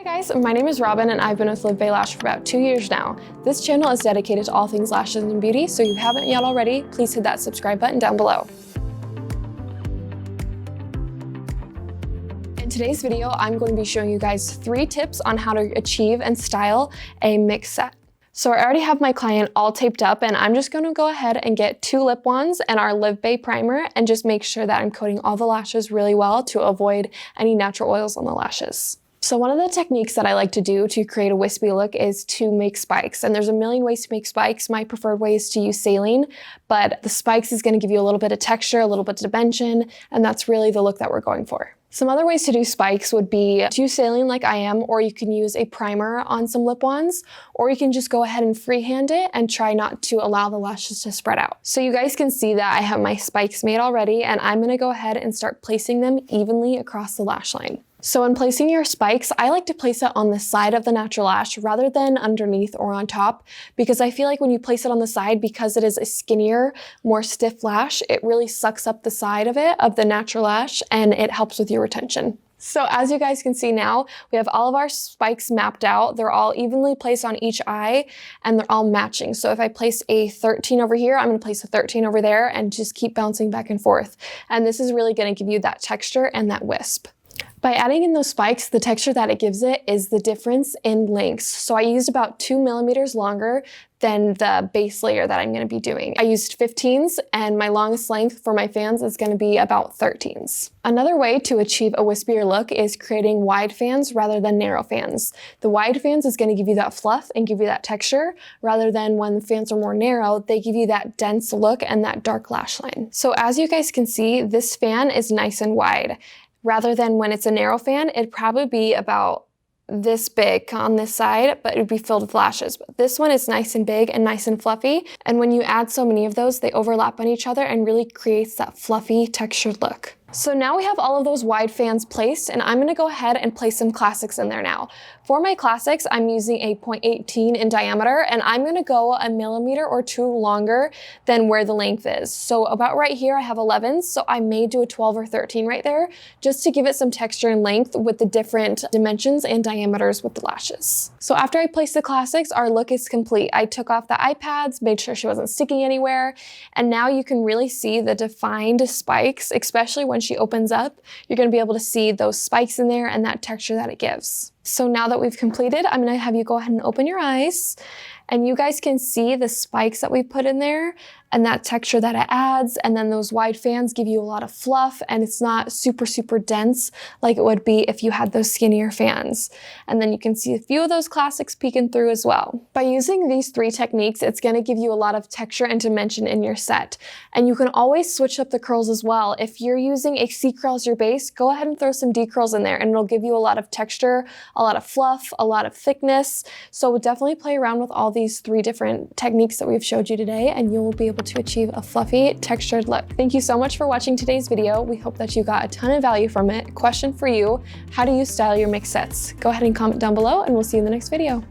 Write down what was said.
Hi guys, my name is Robin and I've been with Whispy Lash for about 2 years now. This channel is dedicated to all things lashes and beauty, so if you haven't yet already, please hit that subscribe button down below. In today's video, I'm going to be showing you guys 3 tips on how to achieve and style a mix set. So I already have my client all taped up and I'm just going to go ahead and get 2 lip wands and our Live Bay primer and just make sure that I'm coating all the lashes really well to avoid any natural oils on the lashes. So one of the techniques that I like to do to create a wispy look is to make spikes. And there's a million ways to make spikes. My preferred way is to use saline, but the spikes is going to give you a little bit of texture, a little bit of dimension, and that's really the look that we're going for. Some other ways to do spikes would be to use saline like I am, or you can use a primer on some lip wands, or you can just go ahead and freehand it and try not to allow the lashes to spread out. So you guys can see that I have my spikes made already, and I'm going to go ahead and start placing them evenly across the lash line. So when placing your spikes, I like to place it on the side of the natural lash rather than underneath or on top, because I feel like when you place it on the side, because it is a skinnier, more stiff lash, it really sucks up the side of it, of the natural lash, and it helps with your retention. So as you guys can see now, we have all of our spikes mapped out. They're all evenly placed on each eye and they're all matching. So if I place a 13 over here, I'm going to place a 13 over there and just keep bouncing back and forth. And this is really going to give you that texture and that wisp. By adding in those spikes, the texture that it gives it is the difference in lengths. So I used about 2 millimeters longer than the base layer that I'm going to be doing. I used 15s and my longest length for my fans is going to be about 13s. Another way to achieve a wispier look is creating wide fans rather than narrow fans. The wide fans is going to give you that fluff and give you that texture, rather than when the fans are more narrow, they give you that dense look and that dark lash line. So as you guys can see, this fan is nice and wide. Rather than when it's a narrow fan, it'd probably be about this big on this side, but it would be filled with lashes. But this one is nice and big and nice and fluffy. And when you add so many of those, they overlap on each other and really creates that fluffy textured look. So now we have all of those wide fans placed, and I'm going to go ahead and place some classics in there now. For my classics, I'm using a 0.18 in diameter, and I'm going to go a millimeter or 2 longer than where the length is. So about right here, I have 11s, so I may do a 12 or 13 right there, just to give it some texture and length with the different dimensions and diameters with the lashes. So after I place the classics, our look is complete. I took off the eye pads, made sure she wasn't sticking anywhere, and now you can really see the defined spikes, especially when she opens up. You're going to be able to see those spikes in there and that texture that it gives. So now that we've completed, I'm going to have you go ahead and open your eyes, and you guys can see the spikes that we put in there and that texture that it adds, and then those wide fans give you a lot of fluff, and it's not super dense like it would be if you had those skinnier fans. And then you can see a few of those classics peeking through as well. By using these 3 techniques, it's going to give you a lot of texture and dimension in your set. And you can always switch up the curls as well. If you're using a C curl as your base, go ahead and throw some D curls in there, and it'll give you a lot of texture, a lot of fluff, a lot of thickness. So definitely play around with all these 3 different techniques that we've showed you today, and you will be able to achieve a fluffy, textured look. Thank you so much for watching today's video. We hope that you got a ton of value from it. Question for you: how do you style your mix sets? Go ahead and comment down below, and we'll see you in the next video.